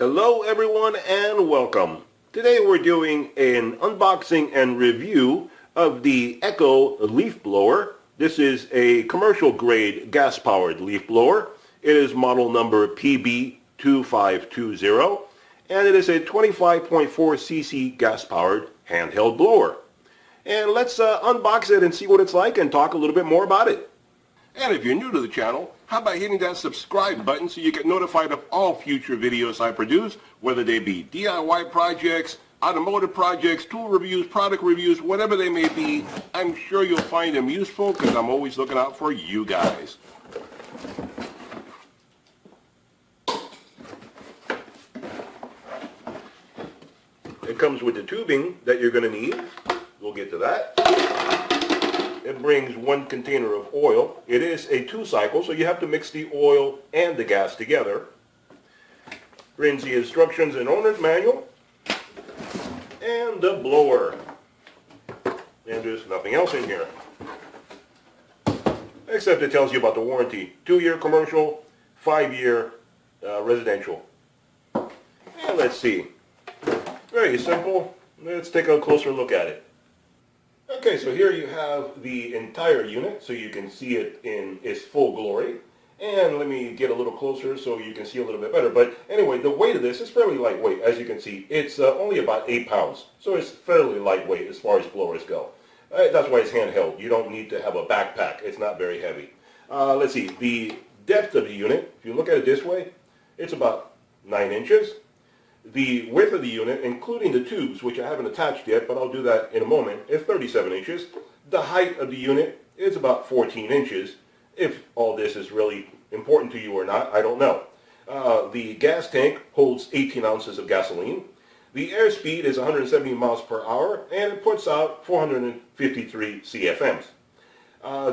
Hello everyone and welcome. Today we're doing an unboxing and review of the Echo Leaf Blower. This is a commercial grade gas powered leaf blower. It is model number PB2520 and it is a 25.4 cc gas powered handheld blower. And let's unbox it and see what it's like and talk a little bit more about it. And if you're new to the channel, how about hitting that subscribe button so you get notified of all future videos I produce, whether they be DIY projects, automotive projects, tool reviews, product reviews, whatever they may be. I'm sure you'll find them useful because I'm always looking out for you guys. It comes with the tubing that you're going to need. We'll get to that. It brings one container of oil. It is a 2-cycle, so you have to mix the oil and the gas together. Brings the instructions and owner's manual. And the blower. And there's nothing else in here. Except it tells you about the warranty. 2-year commercial, 5-year residential. And let's see. Very simple. Let's take a closer look at it. Okay, so here you have the entire unit, so you can see it in its full glory. And let me get a little closer so you can see a little bit better. But anyway, the weight of this is fairly lightweight, as you can see. It's only about 8 pounds, so it's fairly lightweight as far as blowers go. That's why it's handheld. You don't need to have a backpack. It's not very heavy. Let's see, the depth of the unit, if you look at it this way, it's about 9 inches. The width of the unit, including the tubes, which I haven't attached yet, but I'll do that in a moment, is 37 inches. The height of the unit is about 14 inches. If all this is really important to you or not, I don't know. The gas tank holds 18 ounces of gasoline. The airspeed is 170 miles per hour, and it puts out 453 CFMs.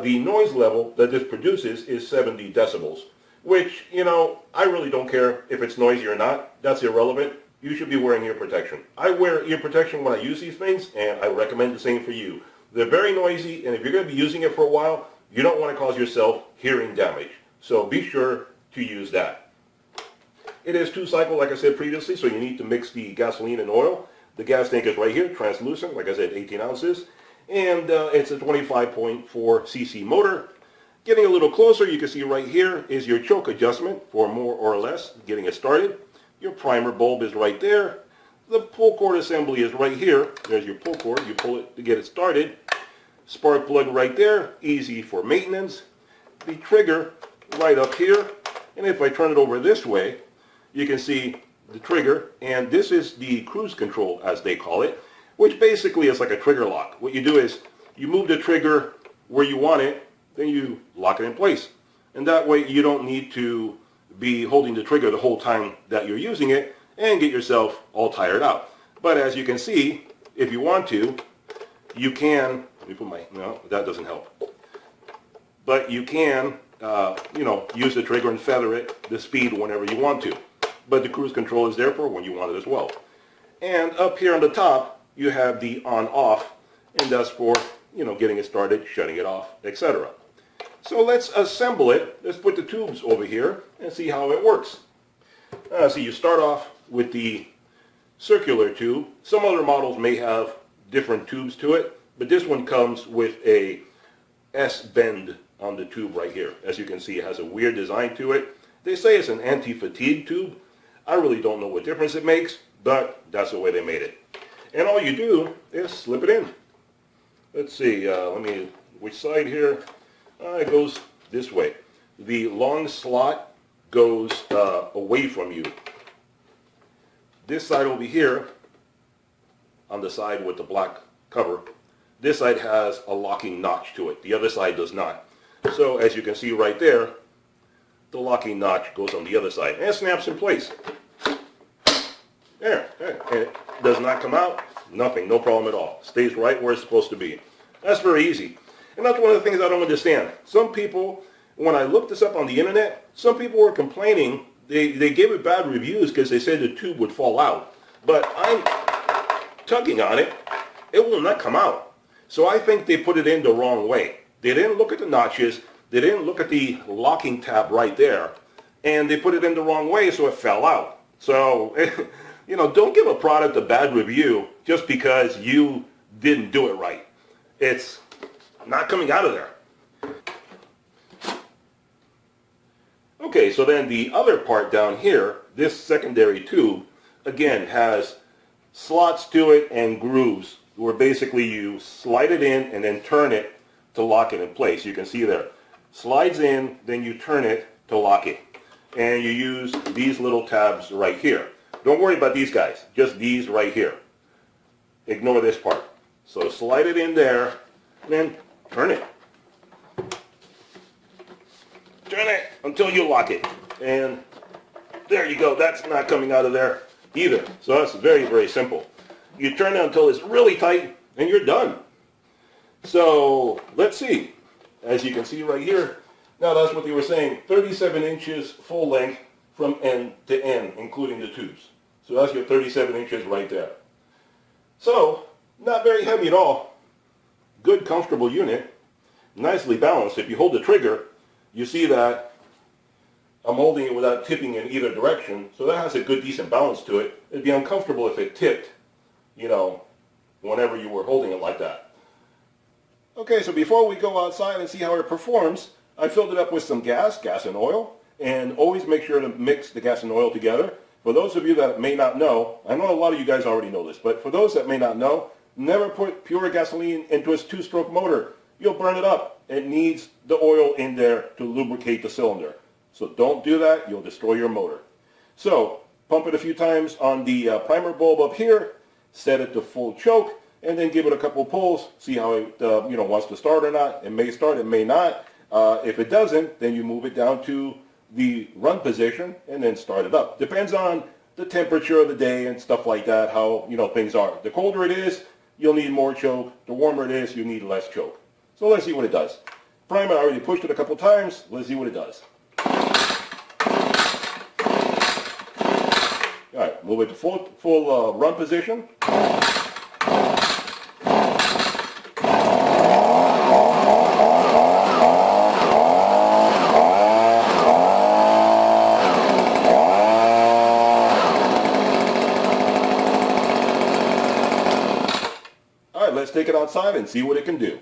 The noise level that this produces is 70 decibels. Which, you know, I really don't care if it's noisy or not. That's irrelevant. You should be wearing ear protection. I wear ear protection when I use these things, and I recommend the same for you. They're very noisy, and if you're going to be using it for a while, you don't want to cause yourself hearing damage. So be sure to use that. It is 2-cycle, like I said previously, so you need to mix the gasoline and oil. The gas tank is right here, translucent, like I said, 18 ounces. And it's a 25.4 cc motor. Getting a little closer, you can see right here is your choke adjustment for more or less getting it started. Your primer bulb is right there. The pull cord assembly is right here. There's your pull cord. You pull it to get it started. Spark plug right there. Easy for maintenance. The trigger right up here. And if I turn it over this way, you can see the trigger. And this is the cruise control, as they call it, which basically is like a trigger lock. What you do is you move the trigger where you want it, then you lock it in place. And that way you don't need to be holding the trigger the whole time that you're using it and get yourself all tired out. But as you can see, if you want to, you can, let me put my, no, that doesn't help. But you can, you know, use the trigger and feather it, the speed whenever you want to. But the cruise control is there for when you want it as well. And up here on the top, you have the on-off, and that's for, you know, getting it started, shutting it off, etc. So let's assemble it. Let's put the tubes over here and see how it works. So you start off with the circular tube. Some other models may have different tubes to it, but this one comes with a S-bend on the tube right here. As you can see, it has a weird design to it. They say it's an anti-fatigue tube. I really don't know what difference it makes, but that's the way they made it. And all you do is slip it in. Let's see, which side here? It goes this way. The long slot goes away from you. This side over here, on the side with the black cover, this side has a locking notch to it. The other side does not. So as you can see right there, the locking notch goes on the other side and it snaps in place. There, and it does not come out. Nothing, no problem at all. Stays right where it's supposed to be. That's very easy. And that's one of the things I don't understand. Some people, when I looked this up on the internet, some people were complaining. They gave it bad reviews because they said the tube would fall out. But I'm tugging on it. It will not come out. So I think they put it in the wrong way. They didn't look at the notches. They didn't look at the locking tab right there. And they put it in the wrong way, so it fell out. So, you know, don't give a product a bad review just because you didn't do it right. It's not coming out of there. Okay, so then the other part down here, this secondary tube, again, has slots to it and grooves where basically you slide it in and then turn it to lock it in place. You can see there. Slides in, then you turn it to lock it. And you use these little tabs right here. Don't worry about these guys, just these right here. Ignore this part. So slide it in there, and then turn it. Turn it until you lock it. And there you go. That's not coming out of there either. So that's very, very simple. You turn it until it's really tight, and you're done. So let's see. As you can see right here, now that's what they were saying, 37 inches full length from end to end, including the tubes. So that's your 37 inches right there. So, not very heavy at all. Good, comfortable unit. Nicely balanced. If you hold the trigger, you see that I'm holding it without tipping in either direction. So that has a good, decent balance to it. It'd be uncomfortable if it tipped, you know, whenever you were holding it like that. Okay, so before we go outside and see how it performs, I filled it up with some gas and oil, and always make sure to mix the gas and oil together. For those of you that may not know, I know a lot of you guys already know this, but for those that may not know, never put pure gasoline into a two-stroke motor. You'll burn it up. It needs the oil in there to lubricate the cylinder. So don't do that, you'll destroy your motor. So pump it a few times on the primer bulb up here, set it to full choke, and then give it a couple pulls, see how it wants to start or not. It may start, it may not. If it doesn't, then you move it down to the run position and then start it up. Depends on the temperature of the day and stuff like that, how things are. The colder it is, you'll need more choke. The warmer it is, you need less choke. So let's see what it does. Primer, I already pushed it a couple times. Let's see what it does. All right, move it to full run position. Let's take it outside and see what it can do.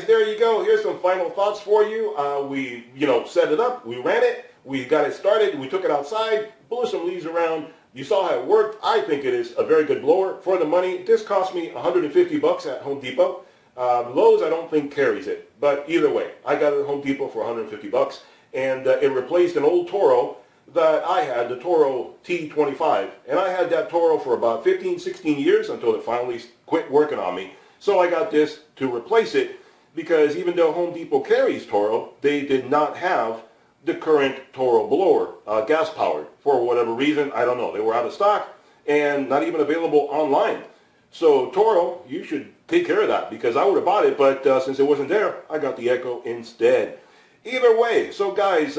There you go. Here's some final thoughts for you. We, set it up. We ran it. We got it started. We took it outside, blew some leaves around. You saw how it worked. I think it is a very good blower for the money. This cost me $150 at Home Depot. Lowe's, I don't think carries it, but either way, I got it at Home Depot for $150, and it replaced an old Toro that I had, the Toro T25, and I had that Toro for about 15, 16 years until it finally quit working on me. So I got this to replace it, because even though Home Depot carries Toro, they did not have the current Toro blower, gas-powered. For whatever reason, I don't know. They were out of stock and not even available online. So Toro, you should take care of that, because I would have bought it, but since it wasn't there, I got the Echo instead. Either way, so guys,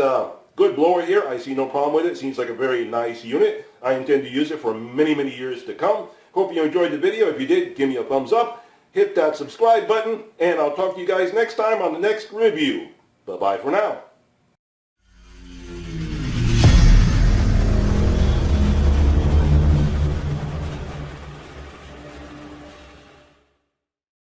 good blower here. I see no problem with it. Seems like a very nice unit. I intend to use it for many, many years to come. Hope you enjoyed the video. If you did, give me a thumbs up. Hit that subscribe button, and I'll talk to you guys next time on the next review. Bye-bye for now.